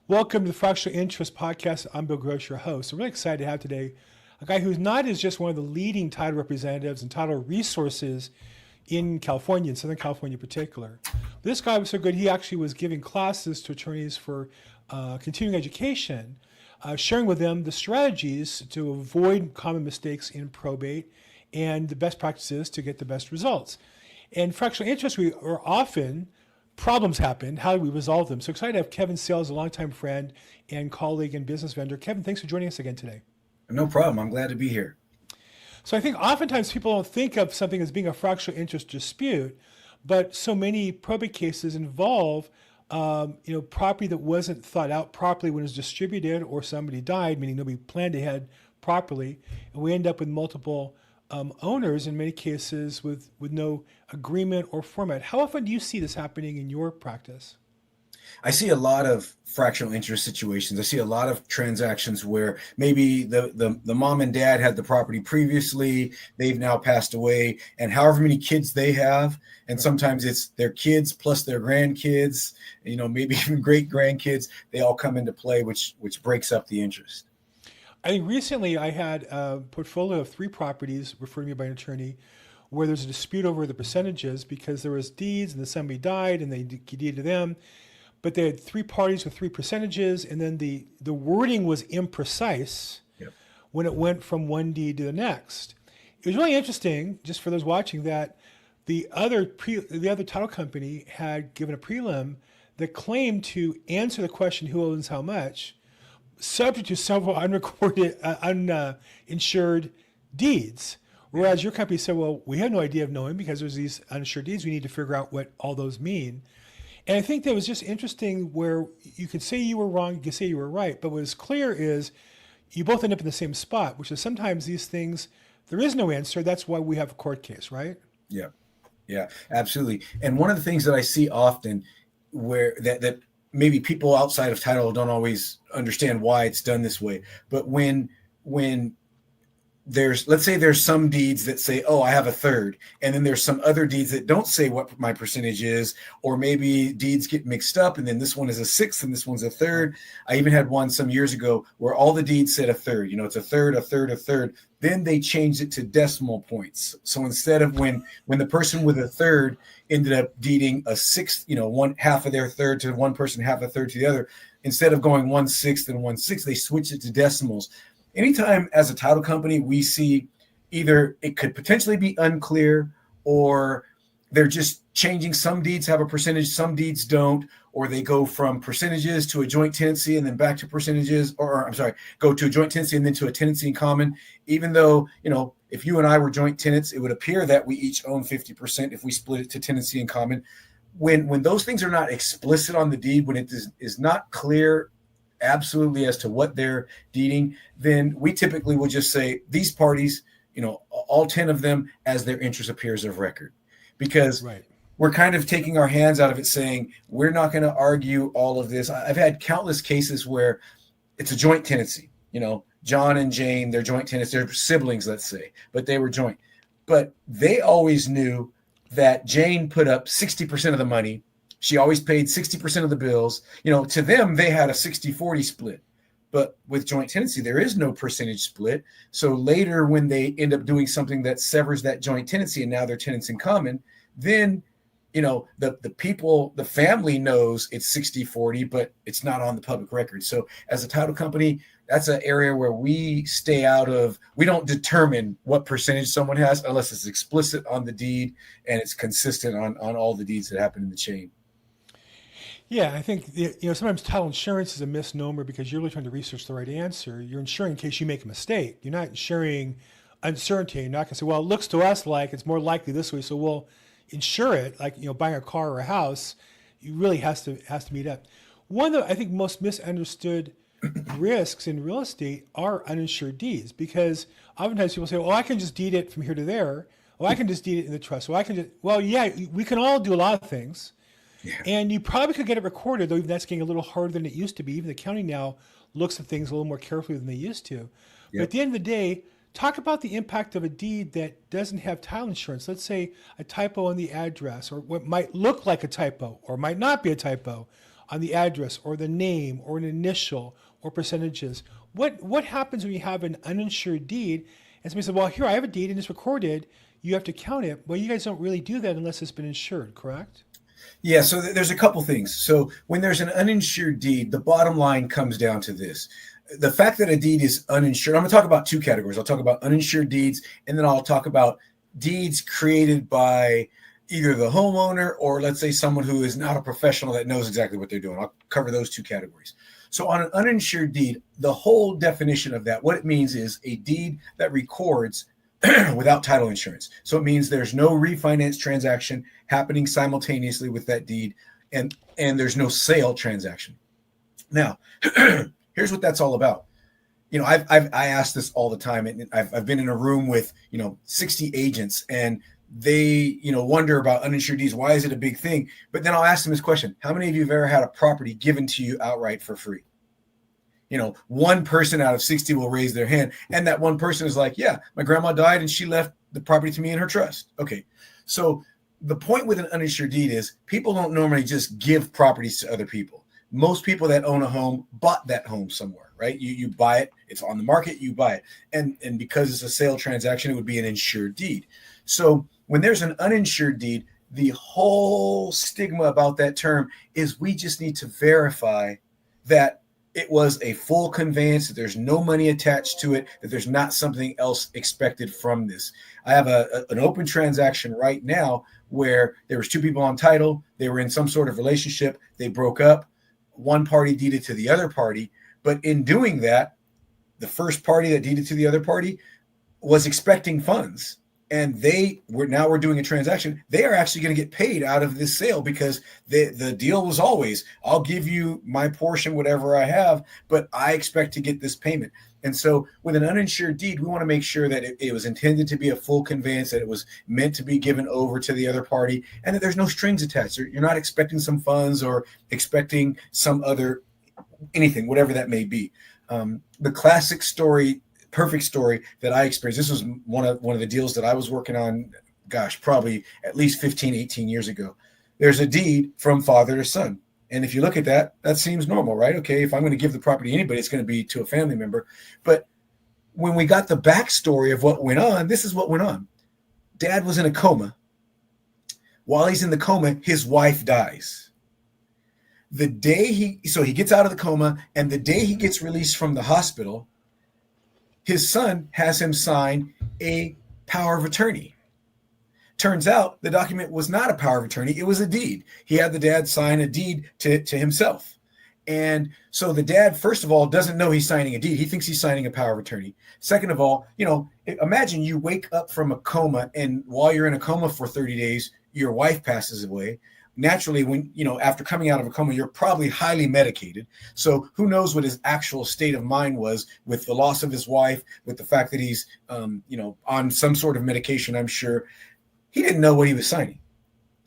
Welcome to the Fractional Interest Podcast. I'm Bill Gross, your host. I'm really excited to have today a guy who's not is just one of the leading title representatives and title resources in California, in Southern California in particular. This guy was so good, he actually was giving classes to attorneys for continuing education, sharing with them the strategies to avoid common mistakes in probate and the best practices to get the best results. In fractional interest, we are often problems happen. How do we resolve them? So excited to have Kevin Sayles, a longtime friend and colleague and business vendor. Kevin, thanks for joining us again today. No problem. I'm glad to be here. So I think oftentimes people don't think of something as being a fractional interest dispute, but so many probate cases involve property that wasn't thought out properly when it was distributed or somebody died, meaning nobody planned ahead properly. And we end up with multiple owners in many cases with no agreement or format. How often do you see this happening in your practice? I see a lot of fractional interest situations. I see a lot of transactions where maybe the mom and dad had the property previously, they've now passed away, and however many kids they have, and sometimes it's their kids plus their grandkids, maybe even great grandkids, they all come into play, which breaks up the interest. I think recently I had a portfolio of 3 properties referred to me by an attorney where there's a dispute over the percentages because there was deeds and then somebody died and they deeded them, but they had 3 parties with 3 percentages, and then the wording was imprecise. Yep. When it went from one deed to the next. It was really interesting, just for those watching, that the other title company had given a prelim that claimed to answer the question who owns how much, subject to several unrecorded, uninsured deeds. Whereas your company said, well, we have no idea of knowing because there's these uninsured deeds. We need to figure out what all those mean. And I think that was just interesting where you could say you were wrong, you could say you were right. But what is clear is you both end up in the same spot, which is sometimes these things, there is no answer. That's why we have a court case, right? Yeah, absolutely. And one of the things that I see often where that maybe people outside of title don't always understand why it's done this way. But when let's say there's some deeds that say, oh, I have a third, and then there's some other deeds that don't say what my percentage is, or maybe deeds get mixed up and then this one is a sixth and this one's a third. I even had one some years ago where all the deeds said a third, it's a third, a third, a third. Then they changed it to decimal points. So instead of when the person with a third ended up deeding a sixth, one half of their third to one person, half a third to the other, instead of going 1/6 and 1/6, they switched it to decimals. Anytime as a title company, we see either it could potentially be unclear or they're just changing. Some deeds have a percentage, some deeds don't, or they go from percentages to a joint tenancy and then back to percentages, go to a joint tenancy and then to a tenancy in common. Even though, if you and I were joint tenants, it would appear that we each own 50% if we split it to tenancy in common. When those things are not explicit on the deed, when it is not clear absolutely as to what they're deeding, then we typically will just say these parties, all 10 of them as their interest appears of record, because we're kind of taking our hands out of it, saying we're not going to argue all of this. I've had countless cases where it's a joint tenancy, John and Jane, they're joint tenants, they're siblings, let's say, but they were joint, but they always knew that Jane put up 60% of the money. She always paid 60% of the bills. To them, they had a 60-40 split. But with joint tenancy, there is no percentage split. So later when they end up doing something that severs that joint tenancy and now they're tenants in common, then, the people, the family knows it's 60-40, but it's not on the public record. So as a title company, that's an area where we stay out of, we don't determine what percentage someone has unless it's explicit on the deed and it's consistent on all the deeds that happen in the chain. Yeah, I think sometimes title insurance is a misnomer because you're really trying to research the right answer. You're insuring in case you make a mistake. You're not insuring uncertainty. You're not going to say, well, it looks to us like it's more likely this way, so we'll insure it. Like buying a car or a house, you really has to meet up. One of the I think most misunderstood risks in real estate are uninsured deeds, because oftentimes people say, well, I can just deed it from here to there. Well, I can just deed it in the trust. Yeah, we can all do a lot of things. Yeah. And you probably could get it recorded, though even that's getting a little harder than it used to be. Even the county now looks at things a little more carefully than they used to. Yep. But at the end of the day, talk about the impact of a deed that doesn't have title insurance. Let's say a typo on the address, or what might look like a typo or might not be a typo on the address or the name or an initial or percentages. What happens when you have an uninsured deed and somebody says, well, here I have a deed and it's recorded, you have to count it. Well, you guys don't really do that unless it's been insured, correct? Yeah, so there's a couple things. So when there's an uninsured deed, the bottom line comes down to this. The fact that a deed is uninsured, I'm going to talk about two categories. I'll talk about uninsured deeds, and then I'll talk about deeds created by either the homeowner or, let's say, someone who is not a professional that knows exactly what they're doing. I'll cover those two categories. So on an uninsured deed, the whole definition of that, what it means is a deed that records without title insurance. So it means there's no refinance transaction happening simultaneously with that deed, and there's no sale transaction. Now, here's what that's all about. You know, I ask this all the time, and I've been in a room with 60 agents, and they wonder about uninsured deeds. Why is it a big thing? But then I'll ask them this question: how many of you have ever had a property given to you outright for free? One person out of 60 will raise their hand, and that one person is like, yeah, my grandma died and she left the property to me in her trust. Okay, so the point with an uninsured deed is people don't normally just give properties to other people. Most people that own a home bought that home somewhere, right? You buy it, it's on the market, you buy it. And because it's a sale transaction, it would be an insured deed. So when there's an uninsured deed, the whole stigma about that term is we just need to verify that it was a full conveyance, that there's no money attached to it, that there's not something else expected from this. I have an open transaction right now where there was two people on title. They were in some sort of relationship. They broke up. One party deeded to the other party. But in doing that, the first party that deeded to the other party was expecting funds. And we're doing a transaction. They are actually going to get paid out of this sale because the deal was always, I'll give you my portion, whatever I have, but I expect to get this payment. And so with an uninsured deed, we want to make sure that it was intended to be a full conveyance, that it was meant to be given over to the other party, and that there's no strings attached. You're not expecting some funds or expecting some other anything, whatever that may be. The classic story, perfect story that I experienced. This was one of the deals that I was working on, probably at least 15, 18 years ago. There's a deed from father to son. And if you look at that, that seems normal, right? Okay, if I'm going to give the property to anybody, it's going to be to a family member. But when we got the backstory of what went on, this is what went on. Dad was in a coma. While he's in the coma, his wife dies. The day he gets out of the coma, and the day he gets released from the hospital, his son has him sign a power of attorney. Turns out the document was not a power of attorney. It was a deed. He had the dad sign a deed to himself. And so the dad, first of all, doesn't know he's signing a deed. He thinks he's signing a power of attorney. Second of all, imagine you wake up from a coma, and while you're in a coma for 30 days, your wife passes away. Naturally, when after coming out of a coma, you're probably highly medicated. So who knows what his actual state of mind was with the loss of his wife, with the fact that he's on some sort of medication. I'm sure he didn't know what he was signing.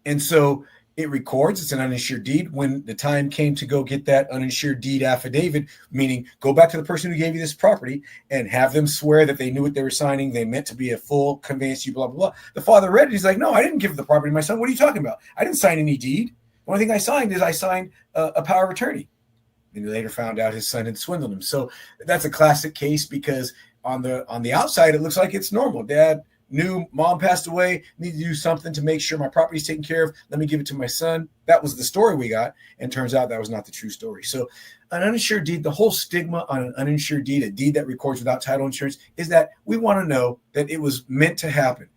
And so it records, it's an uninsured deed. When the time came to go get that uninsured deed affidavit, meaning go back to the person who gave you this property and have them swear that they knew what they were signing, they meant to be a full conveyance, blah, blah, blah. The father read it. He's like, no, I didn't give the property to my son. What are you talking about? I didn't sign any deed. The only thing I signed is a power of attorney. And he later found out his son had swindled him. So that's a classic case because on the outside, it looks like it's normal. Dad knew mom passed away, need to do something to make sure my property's taken care of. Let me give it to my son. That was the story we got. And turns out that was not the true story. So an uninsured deed, the whole stigma on an uninsured deed, a deed that records without title insurance, is that we want to know that it was meant to happen.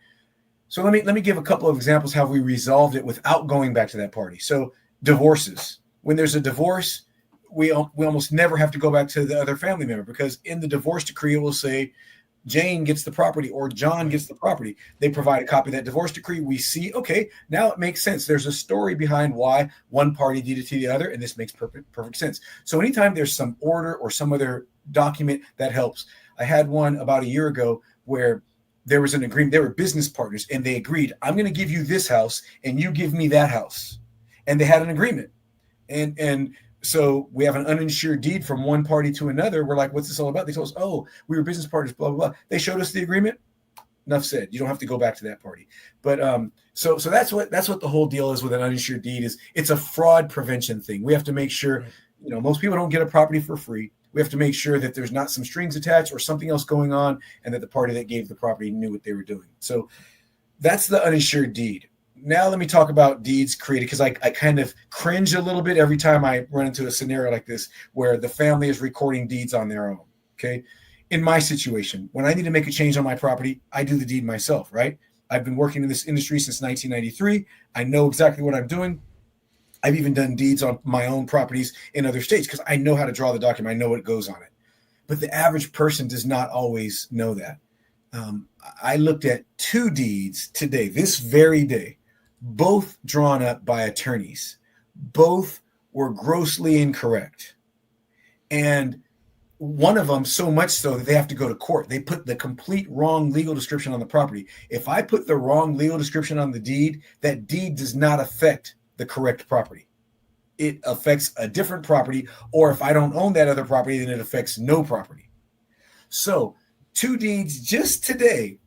So let me give a couple of examples how we resolved it without going back to that party. So divorces. When there's a divorce, we almost never have to go back to the other family member, because in the divorce decree, it will say Jane gets the property or John gets the property. They provide a copy of that divorce decree. We see, okay, now it makes sense. There's a story behind why one party deeded to the other, and this makes perfect sense. So anytime there's some order or some other document that helps. I had one about a year ago where there was an agreement. They were business partners, and they agreed, I'm going to give you this house and you give me that house. And they had an agreement. And so we have an uninsured deed from one party to another. We're like, what's this all about? They told us, oh, we were business partners, blah, blah, blah. They showed us the agreement. enough said. You don't have to go back to that party. But so that's what the whole deal is with an uninsured deed. Is it's a fraud prevention thing. We have to make sure, most people don't get a property for free. We have to make sure that there's not some strings attached or something else going on, and that the party that gave the property knew what they were doing. So that's the uninsured deed. Now let me talk about deeds created, because I kind of cringe a little bit every time I run into a scenario like this where the family is recording deeds on their own. Okay. In my situation, when I need to make a change on my property, I do the deed myself, right? I've been working in this industry since 1993. I know exactly what I'm doing. I've even done deeds on my own properties in other states because I know how to draw the document. I know what goes on it. But the average person does not always know that. I looked at 2 deeds today, this very day, both drawn up by attorneys. Both were grossly incorrect. And one of them so much so that they have to go to court. They put the complete wrong legal description on the property. If I put the wrong legal description on the deed, that deed does not affect the correct property. It affects a different property, or if I don't own that other property, then it affects no property. So 2 deeds just today,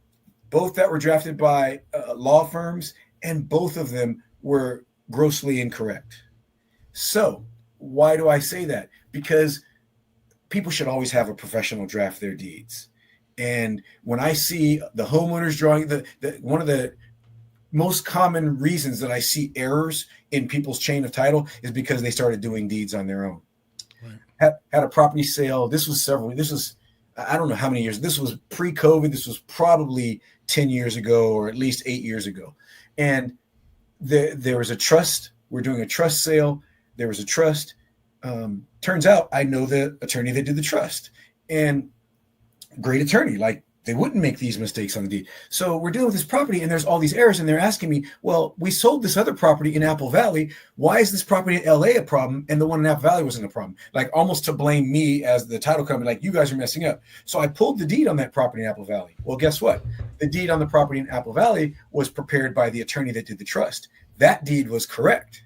both that were drafted by law firms, and both of them were grossly incorrect. So why do I say that? Because people should always have a professional draft their deeds. And when I see the homeowners drawing, one of the most common reasons that I see errors in people's chain of title is because they started doing deeds on their own. Right. Had a property sale. This was I don't know how many years. This was pre-COVID. This was probably 10 years ago, or at least 8 years ago. And there was a trust. We're doing a trust sale. There was a trust. Turns out I know the attorney that did the trust, and great attorney. Like, they wouldn't make these mistakes on the deed. So we're dealing with this property, and there's all these errors, and they're asking me, well, we sold this other property in Apple Valley. Why is this property in LA a problem, and the one in Apple Valley wasn't a problem? Like, almost to blame me as the title company, like, you guys are messing up. So I pulled the deed on that property in Apple Valley. Well, guess what? The deed on the property in Apple Valley was prepared by the attorney that did the trust. That deed was correct.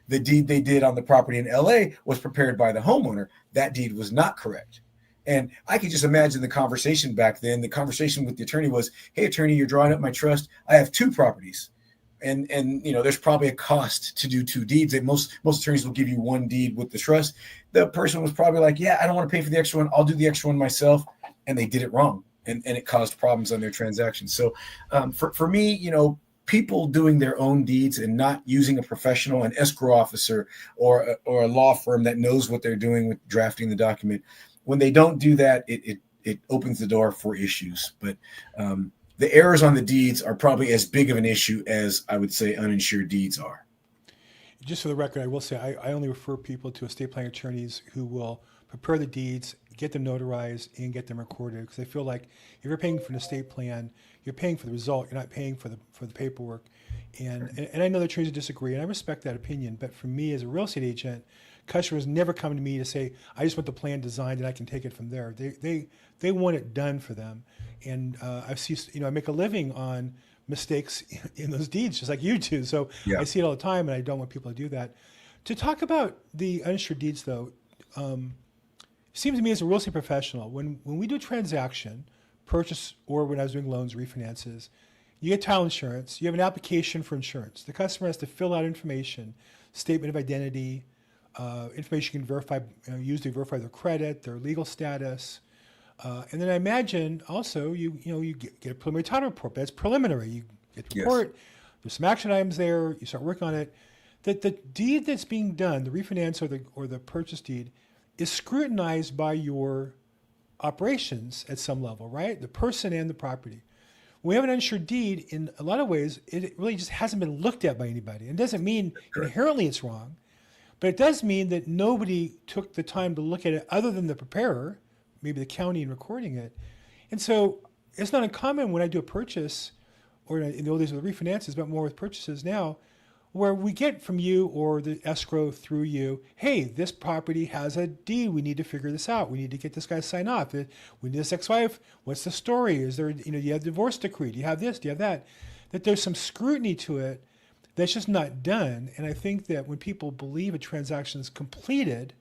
The deed they did on the property in LA was prepared by the homeowner. That deed was not correct. And I could just imagine the conversation back then. The conversation with the attorney was, hey, attorney, you're drawing up my trust. I have 2 properties. And there's probably a cost to do 2 deeds. Most attorneys will give you 1 deed with the trust. The person was probably like, yeah, I don't want to pay for the extra one. I'll do the extra one myself. And they did it wrong. And it caused problems on their transactions. So for me, people doing their own deeds and not using a professional, an escrow officer, or a law firm that knows what they're doing with drafting the document, when they don't do that, it opens the door for issues. But the errors on the deeds are probably as big of an issue as, I would say, uninsured deeds are. Just for the record, I will say I only refer people to estate planning attorneys who will prepare the deeds, get them notarized, and get them recorded. Because I feel like if you're paying for an estate plan, you're paying for the result. You're not paying for the paperwork. And I know the attorneys disagree, and I respect that opinion. But for me, as a real estate agent, customers never come to me to say, I just want the plan designed and I can take it from there. They want it done for them. And I make a living on mistakes in those deeds, just like you do. So yeah. I see it all the time, and I don't want people to do that. To talk about the uninsured deeds, though, it seems to me as a real estate professional, when we do a transaction, purchase, or when I was doing loans, refinances, you get title insurance, you have an application for insurance. The customer has to fill out information, statement of identity, information you can verify, use to verify their credit, their legal status. And then I imagine also you get a preliminary title report. That's preliminary. You get the report. Yes. There's some action items there. You start working on it. That the deed that's being done, the refinance or the purchase deed, is scrutinized by your operations at some level, right? The person and the property. When we have an uninsured deed, in a lot of ways, it really just hasn't been looked at by anybody. It doesn't mean inherently it's wrong, but it does mean that nobody took the time to look at it other than the preparer, maybe the county in recording it. And so it's not uncommon when I do a purchase, or in the old days with refinances, but more with purchases now, where we get from you or the escrow through you, hey, this property has a deed. We need to figure this out. We need to get this guy to sign off. We need this ex-wife. What's the story? Is there, do you have a divorce decree? Do you have this? Do you have that? That there's some scrutiny to it that's just not done. And I think that when people believe a transaction is completed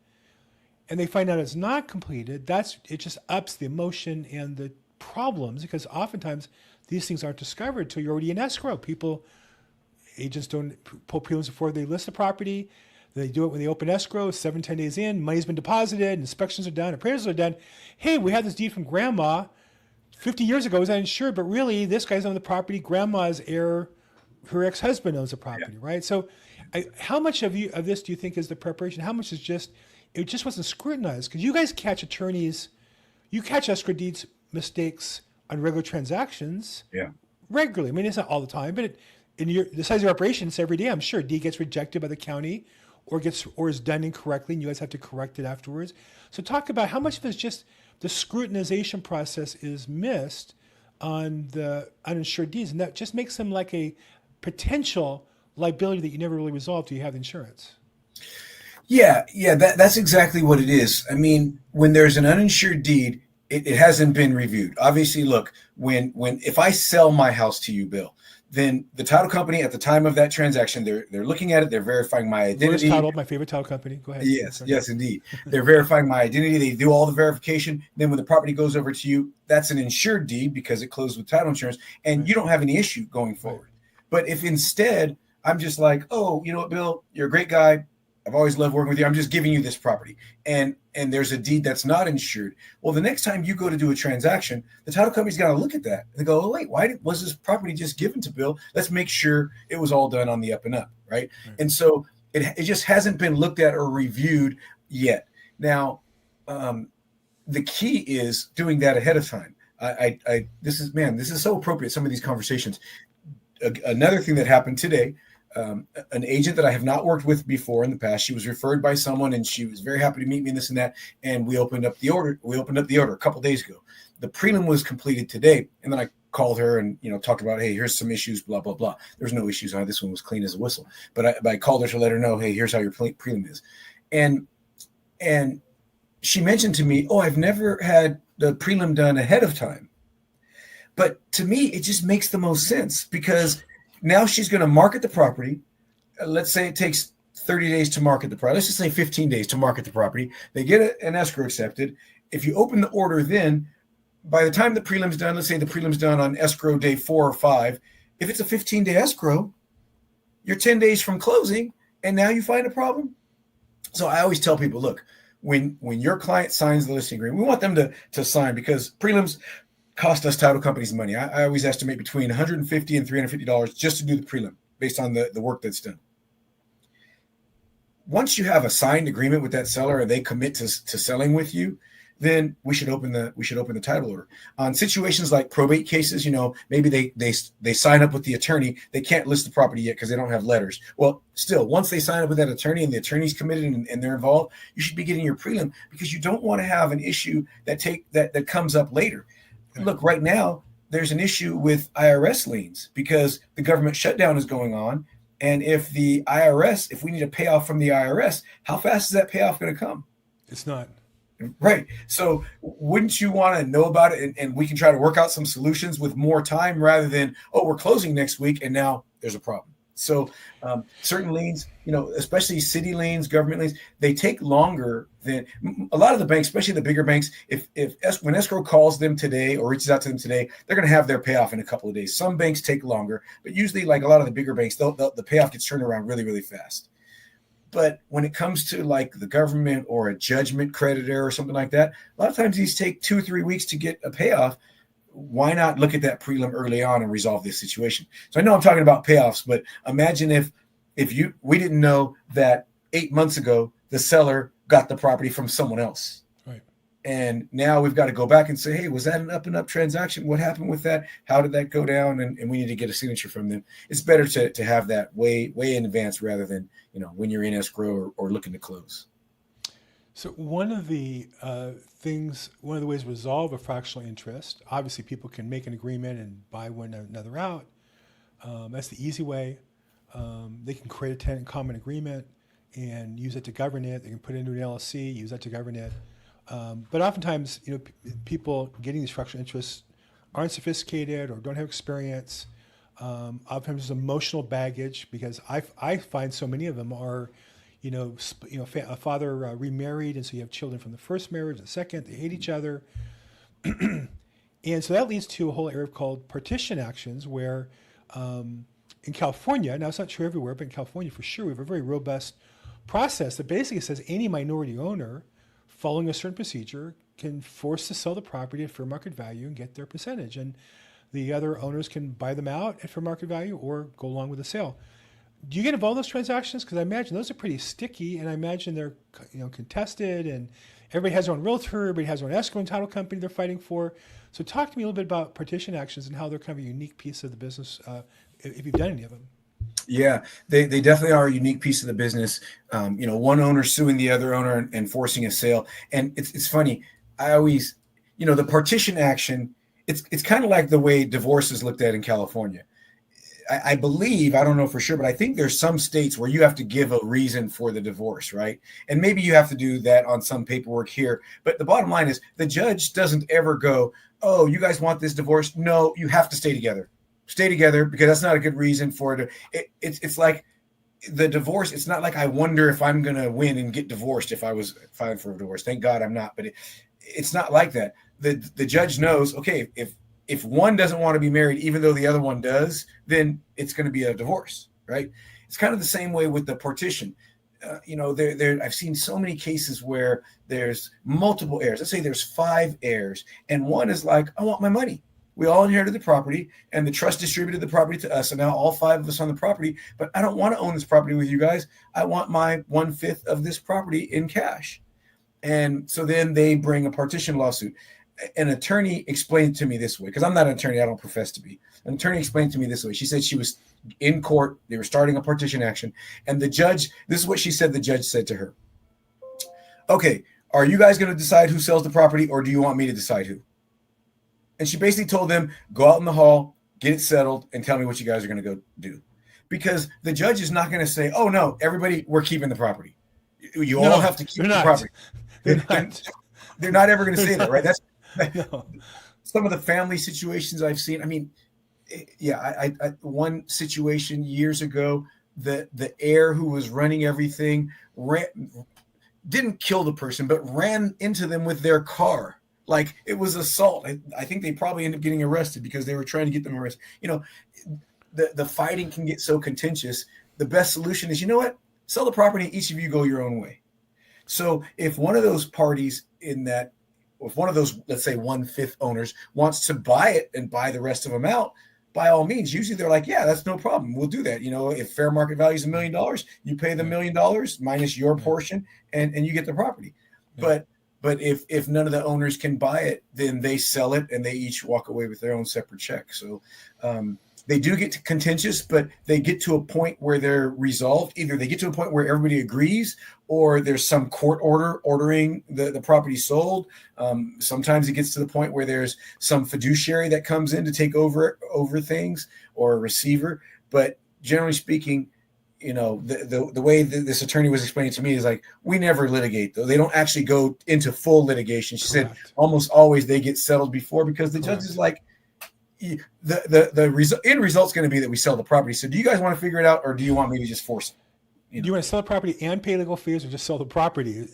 and they find out it's not completed, it just ups the emotion and the problems, because oftentimes these things aren't discovered until you're already in escrow. Agents don't pull prelims before they list the property. They do it when they open escrow, 7-10 days in, money's been deposited, inspections are done, appraisals are done. Hey, we had this deed from grandma 50 years ago, was uninsured, but really this guy's on the property, grandma's heir, her ex-husband owns the property, right? So how much of this do you think is the preparation? How much is it just wasn't scrutinized? Because you guys catch you catch escrow deeds mistakes on regular transactions regularly. I mean, it's not all the time, but the size of your operation, it's every day. I'm sure deed gets rejected by the county or is done incorrectly, and you guys have to correct it afterwards. So talk about how much of it's just the scrutinization process is missed on the uninsured deeds, and that just makes them like a potential liability that you never really resolve till you have insurance. Yeah, that's exactly what it is. I mean, when there's an uninsured deed, it hasn't been reviewed. Obviously, look, if I sell my house to you, Bill, then the title company at the time of that transaction, they're looking at it, they're verifying my identity. Title, my favorite title company. Go ahead. Yes, indeed. They're verifying my identity. They do all the verification. Then when the property goes over to you, that's an insured deed because it closed with title insurance, and you don't have any issue going forward. But if instead I'm just like, oh, you know what, Bill, you're a great guy. I've always loved working with you. I'm just giving you this property. And there's a deed that's not insured. Well, the next time you go to do a transaction, the title company's got to look at that. They go, oh, wait, why was this property just given to Bill? Let's make sure it was all done on the up and up, right? And so it just hasn't been looked at or reviewed yet. Now, the key is doing that ahead of time. This is so appropriate, some of these conversations. Another thing that happened today, an agent that I have not worked with before in the past, she was referred by someone and she was very happy to meet me and this and that. And we opened up the order. A couple days ago. The prelim was completed today. And then I called her and, talked about, hey, here's some issues, blah, blah, blah. There's no issues on it. This one was clean as a whistle. But I called her to let her know, hey, here's how your prelim is. And she mentioned to me, oh, I've never had the prelim done ahead of time. But to me, it just makes the most sense because now she's going to market the property. Let's say it takes 30 days to market the property. Let's just say 15 days to market the property. They get an escrow accepted. If you open the order, then by the time the prelim's done, let's say the prelim's done on escrow day 4 or 5. If it's a 15-day escrow, you're 10 days from closing, and now you find a problem. So I always tell people, look, when your client signs the listing agreement, we want them to sign because prelims cost us title companies money. I always estimate between $150 and $350 just to do the prelim based on the work that's done. Once you have a signed agreement with that seller and they commit to selling with you, then we should open the title order. On situations like probate cases, maybe they sign up with the attorney. They can't list the property yet because they don't have letters. Well, still, once they sign up with that attorney and the attorney's committed and they're involved, you should be getting your prelim because you don't want to have an issue that comes up later. Look, right now, there's an issue with IRS liens because the government shutdown is going on. And if we need a payoff from the IRS, how fast is that payoff going to come? It's not. Right. So wouldn't you want to know about it? And we can try to work out some solutions with more time rather than, oh, we're closing next week and now there's a problem. So certain liens, especially city liens, government liens, they take longer than a lot of the banks, especially the bigger banks. When escrow calls them today or reaches out to them today, they're going to have their payoff in a couple of days. Some banks take longer, but usually like a lot of the bigger banks, the payoff gets turned around really, really fast. But when it comes to like the government or a judgment creditor or something like that, a lot of times these take 2 or 3 weeks to get a payoff. Why not look at that prelim early on and resolve this situation? So I know I'm talking about payoffs, but imagine if we didn't know that 8 months ago, the seller got the property from someone else. Right. And now we've got to go back and say, hey, was that an up and up transaction? What happened with that? How did that go down? And we need to get a signature from them. It's better to have that way in advance rather than, when you're in escrow or looking to close. So one of the ways to resolve a fractional interest, obviously people can make an agreement and buy one another out. That's the easy way. They can create a tenant common agreement and use it to govern it. They can put it into an LLC, use that to govern it. But oftentimes, people getting these fractional interests aren't sophisticated or don't have experience. Oftentimes there's emotional baggage because I find so many of them are a father remarried, and so you have children from the first marriage, the second, they hate each other. And so that leads to a whole area called partition actions where in California, now it's not true everywhere, but in California for sure, we have a very robust process that basically says any minority owner following a certain procedure can force to sell the property at fair market value and get their percentage. And the other owners can buy them out at fair market value or go along with the sale. Do you get involved in those transactions? Because I imagine those are pretty sticky, and I imagine they're contested, and everybody has their own realtor, everybody has their own escrow and title company they're fighting for. So talk to me a little bit about partition actions and how they're kind of a unique piece of the business, if you've done any of them. Yeah, they definitely are a unique piece of the business. One owner suing the other owner and forcing a sale. And it's funny. I always, the partition action, it's kind of like the way divorce is looked at in California. I believe, I don't know for sure, but I think there's some states where you have to give a reason for the divorce, right? And maybe you have to do that on some paperwork here. But the bottom line is the judge doesn't ever go, oh, you guys want this divorce? No, you have to stay together. Stay together, because that's not a good reason for it. It's like the divorce. It's not like I wonder if I'm going to win and get divorced if I was filing for a divorce. Thank God I'm not. But it's not like that. The judge knows, okay, if one doesn't want to be married, even though the other one does, then it's going to be a divorce, right? It's kind of the same way with the partition. I've seen so many cases where there's multiple heirs. Let's say there's 5 heirs, and one is like, I want my money. We all inherited the property, and the trust distributed the property to us, and now all 5 of us on the property, but I don't want to own this property with you guys. I want my 1/5 of this property in cash. And so then they bring a partition lawsuit. An attorney explained to me this way, because I'm not an attorney, I don't profess to be. An attorney explained to me this way. She said she was in court, they were starting a partition action, and the judge, this is what she said the judge said to her. Okay, are you guys going to decide who sells the property, or do you want me to decide who? And she basically told them, go out in the hall, get it settled, and tell me what you guys are going to go do. Because the judge is not going to say, oh, no, everybody, we're keeping the property. You all have to keep the property. They're not ever going to say that, right? That's some of the family situations I've seen. I mean, I one situation years ago, the heir who was running everything didn't kill the person, but ran into them with their car. Like it was assault. I think they probably ended up getting arrested because they were trying to get them arrested. The fighting can get so contentious. The best solution is, you know what? Sell the property. Each of you go your own way. So if one of those parties if one of those, let's say 1/5 owners wants to buy it and buy the rest of them out, by all means, usually they're like, yeah, that's no problem. We'll do that. If fair market value is $1 million, you pay the $1 million minus your portion and you get the property. Yeah. But if none of the owners can buy it, then they sell it and they each walk away with their own separate check. So they do get contentious, but they get to a point where they're resolved. Either they get to a point where everybody agrees, or there's some court order ordering the property sold. Sometimes it gets to the point where there's some fiduciary that comes in to take over things, or a receiver. But generally speaking, the way that this attorney was explaining to me is like, we never litigate, though. They don't actually go into full litigation. She said almost always they get settled before, because the judge is like, the end result's going to be that we sell the property. So do you guys want to figure it out, or do you want me to just force it? Do you want to sell the property and pay legal fees, or just sell the property?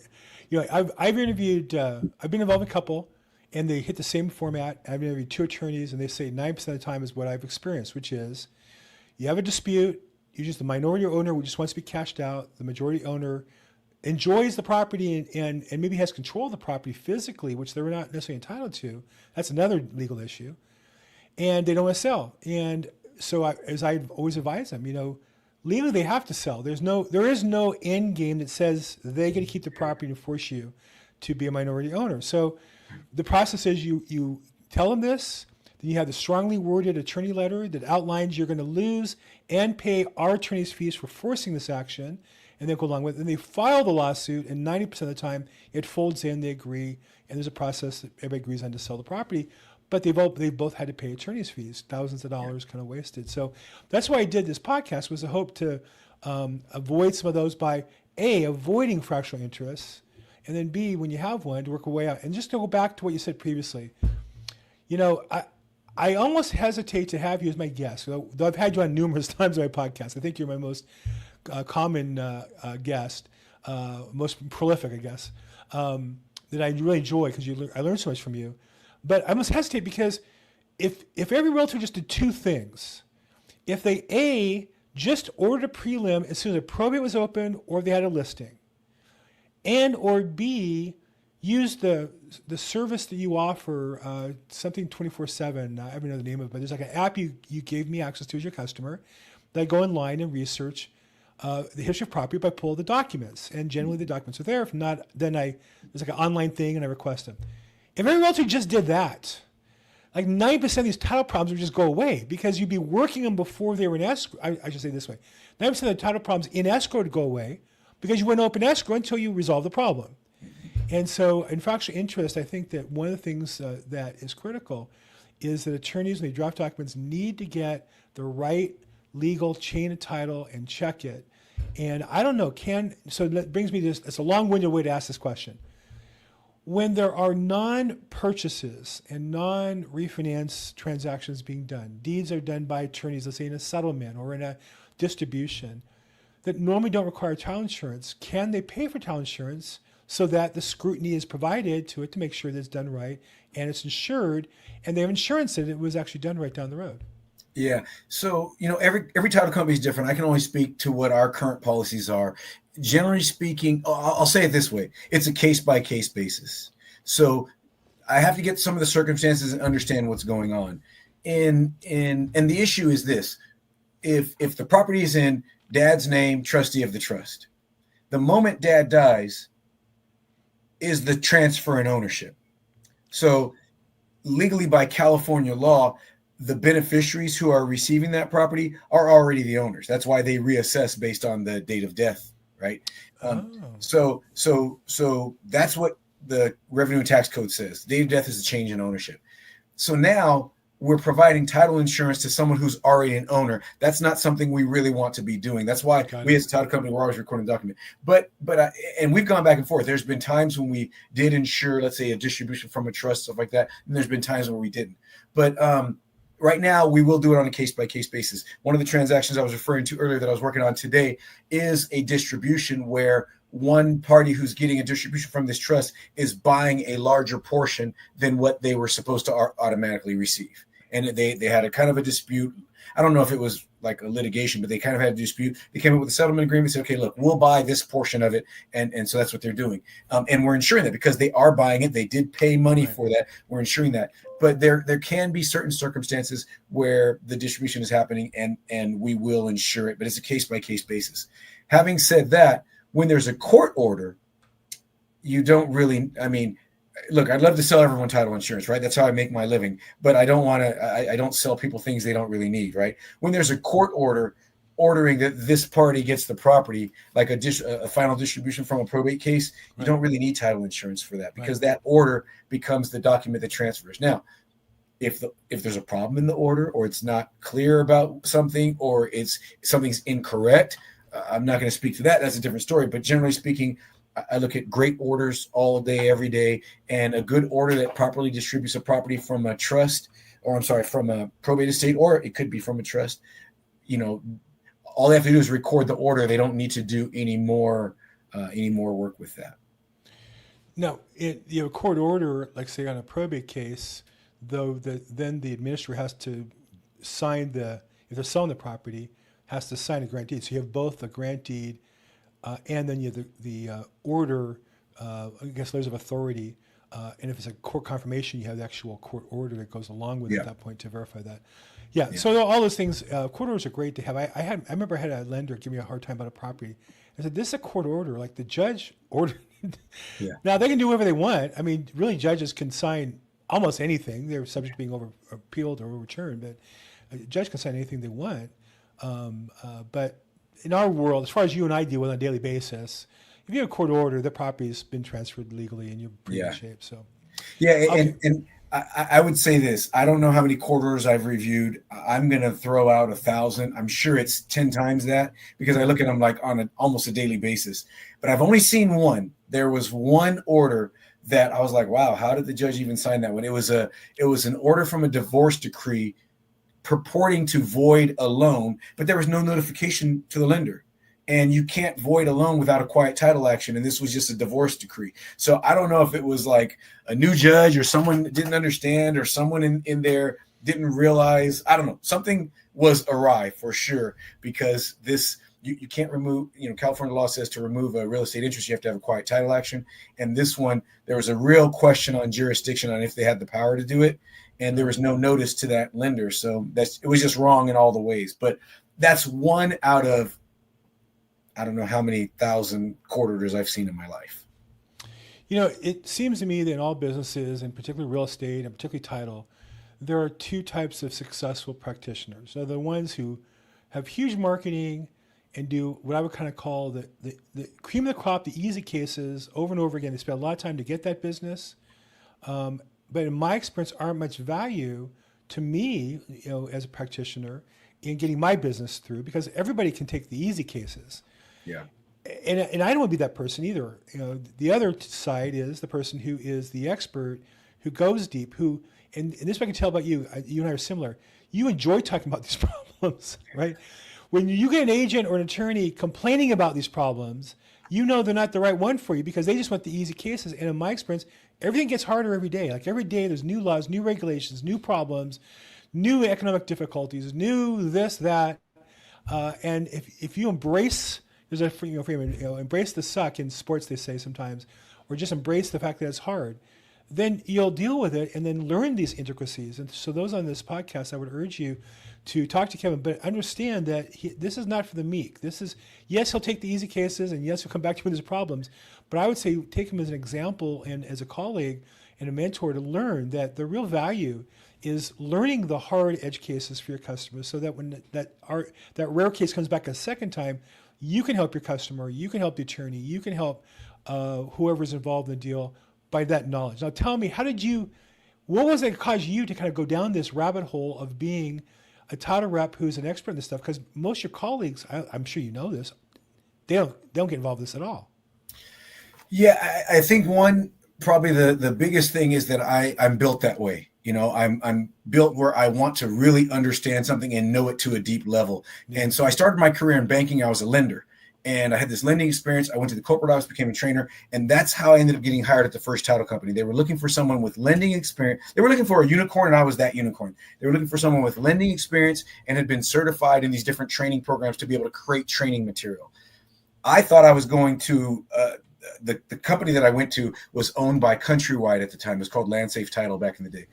I've interviewed, I've been involved in a couple, and they hit the same format. I've interviewed 2 attorneys, and they say 9% of the time is what I've experienced, which is you have a dispute. Usually the minority owner who just wants to be cashed out. The majority owner enjoys the property and maybe has control of the property physically, which they're not necessarily entitled to. That's another legal issue. And they don't want to sell. And so as I've always advised them, legally they have to sell. There is no end game that says they get to keep the property and force you to be a minority owner. So the process is you tell them this. Then you have the strongly worded attorney letter that outlines you're going to lose and pay our attorney's fees for forcing this action, and they go along with it. And they file the lawsuit, and 90% of the time it folds in, they agree, and there's a process that everybody agrees on to sell the property. But they both had to pay attorney's fees, thousands of dollars kind of wasted. So that's why I did this podcast, was a hope to avoid some of those by A, avoiding fractional interests, and then B, when you have one, to work a way out. And just to go back to what you said previously, I almost hesitate to have you as my guest, though I've had you on numerous times on my podcast. I think you're my most common guest, most prolific, I guess, that I really enjoy, because I learn so much from you. But I must hesitate because if every realtor just did two things, if they just ordered a prelim as soon as a probate was open or they had a listing, and or B, use the service that you offer, something 24/7. I don't know the name of it, but there's like an app you gave me access to as your customer. That I go online and research the history of property by pull the documents, and generally the documents are there. If not, then there's like an online thing and I request them. If every realtor just did that, like 90% of these title problems would just go away because you'd be working them before they were in escrow. I should say this way: 90% of the title problems in escrow would go away because you wouldn't open escrow until you resolve the problem. And so in fractional interest, I think that one of the things that is critical is that attorneys, when they draft documents, need to get the right legal chain of title and check it. And I don't know, so that brings me to this, it's a long-winded way to ask this question. When there are non-purchases and non-refinance transactions being done, deeds are done by attorneys, let's say in a settlement or in a distribution, that normally don't require title insurance, can they pay for title insurance so that the scrutiny is provided to it to make sure that it's done right and it's insured and they have insurance that it was actually done right down the road? Yeah. So, every title company is different. I can only speak to what our current policies are. Generally speaking, I'll say it this way. It's a case-by-case basis. So I have to get some of the circumstances and understand what's going on. And the issue is this. If the property is in dad's name, trustee of the trust, the moment dad dies is the transfer in ownership. So legally by California law, the beneficiaries who are receiving that property are already the owners. That's why they reassess based on the date of death, right? So that's what the Revenue and Tax Code says. Date of death is a change in ownership. So now we're providing title insurance to someone who's already an owner. That's not something we really want to be doing. That's why we as a title company, we're always recording a document. And we've gone back and forth. There's been times when we did insure, let's say, a distribution from a trust, stuff like that. And there's been times where we didn't. But right now, we will do it on a case-by-case basis. One of the transactions I was referring to earlier that I was working on today is a distribution where one party who's getting a distribution from this trust is buying a larger portion than what they were supposed to automatically receive. And they had a kind of a dispute. I don't know if it was like a litigation, but they kind of had a dispute. They came up with a settlement agreement, said, okay, look, we'll buy this portion of it. And so that's what they're doing. And we're insuring that because they are buying it. They did pay money for that. We're insuring that. But there can be certain circumstances where the distribution is happening and we will insure it, but it's a case-by-case basis. Having said that, when there's a court order, you don't really, look, I'd love to sell everyone title insurance, right? That's how I make my living. But I don't want to, I don't sell people things they don't really need, right? When there's a court order ordering that this party gets the property, like a final distribution from a probate case, you don't really need title insurance for that because that order becomes the document that transfers. Now, if there's a problem in the order or it's not clear about something or something's incorrect, I'm not going to speak to that. That's a different story. But generally speaking, I look at great orders all day, every day, and a good order that properly distributes a property from a trust, from a probate estate, or it could be from a trust. All they have to do is record the order. They don't need to do any more work with that. Now, a court order, like say on a probate case, though, then the administrator has to sign if they're selling the property, has to sign a grant deed. So you have both the grant deed and then you have the order, I guess letters of authority. And if it's a court confirmation, you have the actual court order that goes along with it at that point to verify that. Yeah. So all those things, court orders are great to have. I remember I had a lender give me a hard time about a property. I said, this is a court order. Like the judge ordered. Now they can do whatever they want. Really judges can sign almost anything. They're subject to being appealed or overturned, but a judge can sign anything they want. But in our world, as far as you and I deal with on a daily basis, if you have a court order, the property's been transferred legally and you're in pretty good shape. So, and I would say this. I don't know how many court orders I've reviewed. I'm going to throw out 1,000. I'm sure it's 10 times that because I look at them like on almost a daily basis. But I've only seen one. There was one order that I was like, wow, how did the judge even sign that one? It was an order from a divorce decree purporting to void a loan, but there was no notification to the lender. and you can't void a loan without a quiet title action. And this was just a divorce decree. So I don't know if it was like a new judge or someone that didn't understand or someone in there didn't realize. I don't know. Something was awry for sure, because you can't remove, California law says to remove a real estate interest, you have to have a quiet title action. And this one, there was a real question on jurisdiction on if they had the power to do it. And there was no notice to that lender. So it was just wrong in all the ways. But that's one out of, I don't know how many thousand court orders I've seen in my life. It seems to me that in all businesses, and particularly real estate and particularly title, there are two types of successful practitioners. So the ones who have huge marketing and do what I would kind of call the cream of the crop, the easy cases over and over again. They spend a lot of time to get that business. But in my experience, aren't much value to me, as a practitioner, in getting my business through, because everybody can take the easy cases. Yeah. And I don't want to be that person either. The other side is the person who is the expert, who goes deep, and this I can tell about you. You and I are similar. You enjoy talking about these problems, right? When you get an agent or an attorney complaining about these problems, they're not the right one for you because they just want the easy cases. And in my experience, everything gets harder every day. Like every day there's new laws, new regulations, new problems, new economic difficulties, new this, that. And if you embrace, there's a embrace the suck in sports, they say sometimes, or just embrace the fact that it's hard, then you'll deal with it and then learn these intricacies. And so those on this podcast, I would urge you to talk to Kevin, but understand that this is not for the meek. Yes, he'll take the easy cases, and yes, he'll come back to you with his problems, but I would say take him as an example and as a colleague and a mentor to learn that the real value is learning the hard edge cases for your customers, so that when that rare case comes back a second time, you can help your customer, you can help the attorney, you can help whoever's involved in the deal by that knowledge. Now tell me, what was it that caused you to kind of go down this rabbit hole of being a title rep who's an expert in this stuff? Because most of your colleagues, I'm sure you know this, they don't get involved in this at all. Yeah, I think probably the biggest thing is that I'm built that way. I'm built where I want to really understand something and know it to a deep level. And so I started my career in banking. I was a lender, and I had this lending experience. I went to the corporate office, became a trainer, and that's how I ended up getting hired at the first title company. They were looking for someone with lending experience. They were looking for a unicorn, and I was that unicorn. They were looking for someone with lending experience and had been certified in these different training programs to be able to create training material. I thought I was going to the company that I went to was owned by Countrywide at the time. It was called LandSafe Title back in the day.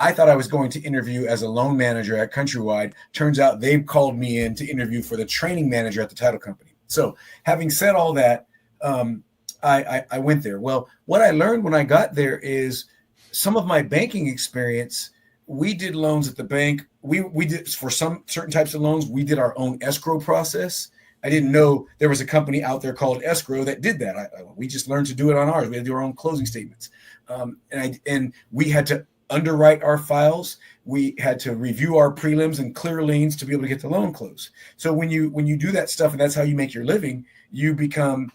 I thought I was going to interview as a loan manager at Countrywide. Turns out they called me in to interview for the training manager at the title company. So having said all that, I went there. Well, what I learned when I got there is some of my banking experience. We did loans at the bank. We did, for some certain types of loans, we did our own escrow process. I didn't know there was a company out there called Escrow that did that. We just learned to do it on ours. We had to do our own closing statements. And we had to underwrite our files. We had to review our prelims and clear liens to be able to get the loan closed. So when you do that stuff, and that's how you make your living, you become,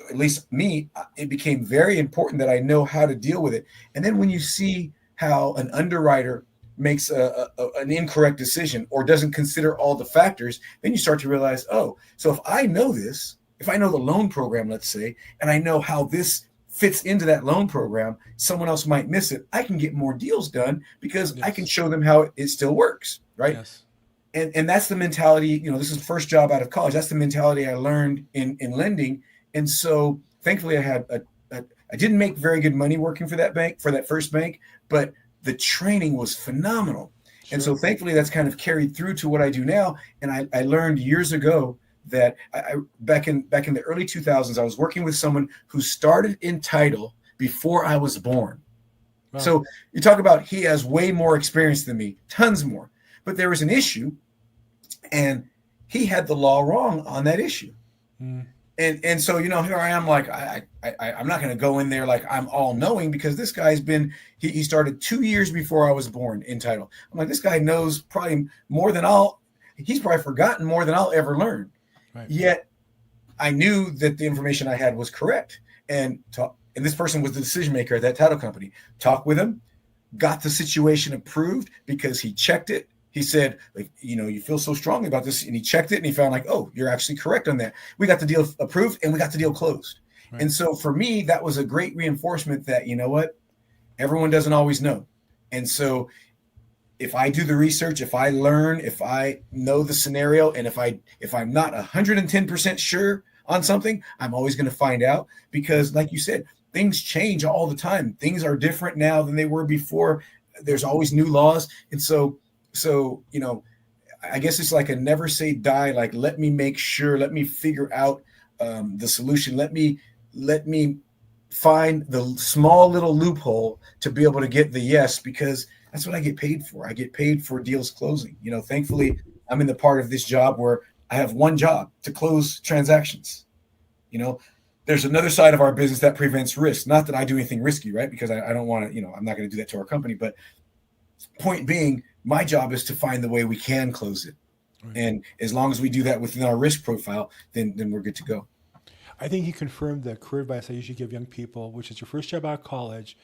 at least me, it became very important that I know how to deal with it. And then when you see how an underwriter makes an incorrect decision or doesn't consider all the factors, then you start to realize, oh, so if I know this, if I know the loan program, let's say, and I know how this fits into that loan program, someone else might miss it. I can get more deals done because I can show them how it still works, right? Yes. And that's the mentality, this is the first job out of college. That's the mentality I learned in lending. And so thankfully I didn't make very good money working for that bank, for that first bank, but the training was phenomenal. Sure. And so thankfully that's kind of carried through to what I do now. And I learned years ago that I back in the early 2000s, I was working with someone who started in title before I was born. Wow. So you talk about, he has way more experience than me, tons more, but there was an issue and he had the law wrong on that issue. And so, here I am, like, I'm not going to go in there like I'm all knowing, because this guy's he started 2 years before I was born in title. I'm like, this guy knows probably more than he's probably forgotten more than I'll ever learn. Right. Yet I knew that the information I had was correct. And this person was the decision maker at that title company. Talked with him, got the situation approved because he checked it. he said, like, you feel so strongly about this, and he checked it and he found like, oh, you're actually correct on that. We got the deal approved and we got the deal closed. Right. And so for me, that was a great reinforcement that, you know what, everyone doesn't always know. And so if I do the research, if I learn, if I know the scenario, and if I'm not 110% sure on something, I'm always going to find out, because like you said, things change all the time. Things are different now than they were before. There's always new laws. And so, I guess it's like a never say die. Like, let me make sure, let me figure out the solution. Let me find the small little loophole to be able to get the yes, because that's what I get paid for. I get paid for deals closing. Thankfully, I'm in the part of this job where I have one job to close transactions. There's another side of our business that prevents risk. Not that I do anything risky, right? Because I don't want to, I'm not going to do that to our company. But point being, my job is to find the way we can close it. Right. And as long as we do that within our risk profile, then we're good to go. I think you confirmed the career advice I usually give young people, which is your first job out of college.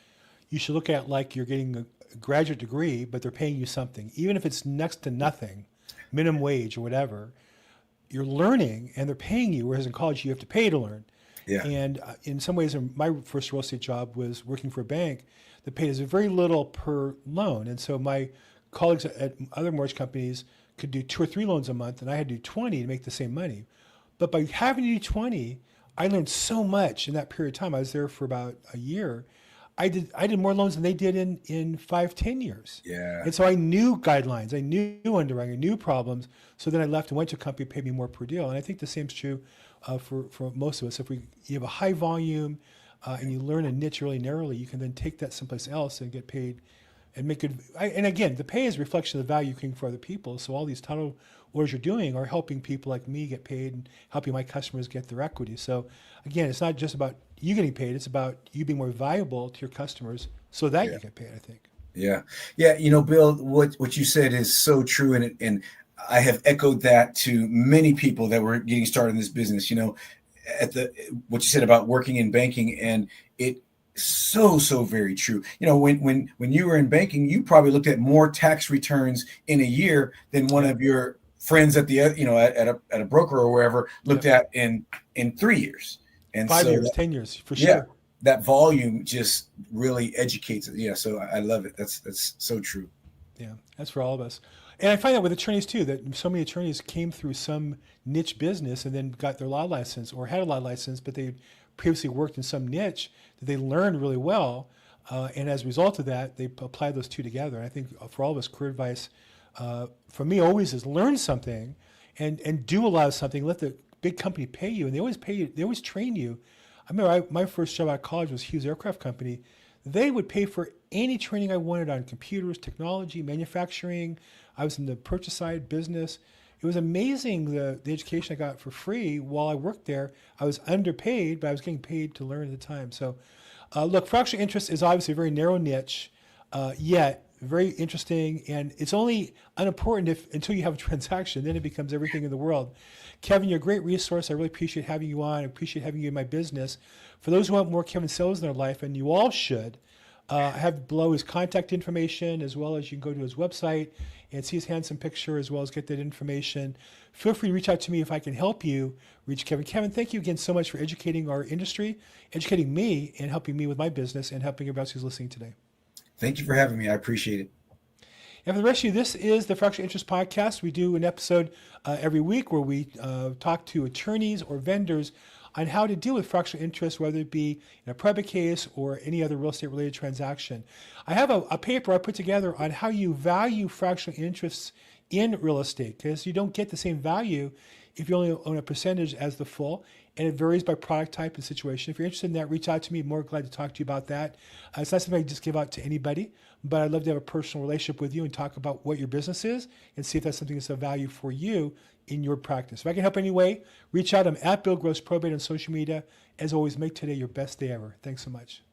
You should look at like you're getting a graduate degree, but they're paying you something. Even if it's next to nothing, minimum wage or whatever, you're learning and they're paying you, whereas in college you have to pay to learn. Yeah. And in some ways, my first real estate job was working for a bank that paid us very little per loan. And so my colleagues at other mortgage companies could do 2 or 3 loans a month, and I had to do 20 to make the same money. But by having to do 20, I learned so much in that period of time. I was there for about a year. I did more loans than they did in 5-10 years. Yeah. And so I knew guidelines, I knew underwriting, I knew problems. So then I left and went to a company that paid me more per deal. And I think the same is true for most of us. If you have a high volume and you learn a niche really narrowly, you can then take that someplace else and get paid and make good. And again, the pay is a reflection of the value you're creating for other people. So all these title orders you're doing are helping people like me get paid and helping my customers get their equity. So again, it's not just about you getting paid, it's about you being more valuable to your customers so that you get paid, I think. Yeah. Yeah. Bill, what you said is so true. And I have echoed that to many people that were getting started in this business, what you said about working in banking, and it so very true. When you were in banking, you probably looked at more tax returns in a year than one of your friends at the at a broker or wherever looked at in 3 years. And 5 years, 10 years, for sure. Yeah, that volume just really educates it. Yeah, so I love it. That's so true. Yeah, that's for all of us. And I find that with attorneys too, that so many attorneys came through some niche business and then got their law license or had a law license, but they previously worked in some niche that they learned really well. And as a result of that, they applied those two together. And I think for all of us, career advice for me always is learn something and do a lot of something. Let the big company pay you, and they always pay you. They always train you. I remember my first job out of college was Hughes Aircraft Company. They would pay for any training I wanted on computers, technology, manufacturing. I was in the purchase side business. It was amazing the education I got for free while I worked there. I was underpaid, but I was getting paid to learn at the time. So look, fractional interest is obviously a very narrow niche, yet very interesting, and it's only unimportant until you have a transaction. Then it becomes everything in the world. Kevin, you're a great resource. I really appreciate having you on. I appreciate having you in my business. For those who want more Kevin Sayles in their life, and you all should, I have below his contact information, as well as you can go to his website and see his handsome picture, as well as get that information. Feel free to reach out to me if I can help you reach Kevin. Kevin, thank you again so much for educating our industry, educating me, and helping me with my business, and helping everybody else who's listening today. Thank you for having me. I appreciate it. And for the rest of you, this is the Fractional Interest Podcast. We do an episode every week where we talk to attorneys or vendors on how to deal with fractional interest, whether it be in a private case or any other real estate related transaction. I have a paper I put together on how you value fractional interests in real estate, because you don't get the same value if you only own a percentage as the full, and it varies by product type and situation. If you're interested in that, reach out to me. I'm more glad to talk to you about that. It's not something I just give out to anybody, but I'd love to have a personal relationship with you and talk about what your business is and see if that's something that's of value for you in your practice. If I can help in any way, reach out. I'm at Bill Gross Probate on social media. As always, make today your best day ever. Thanks so much.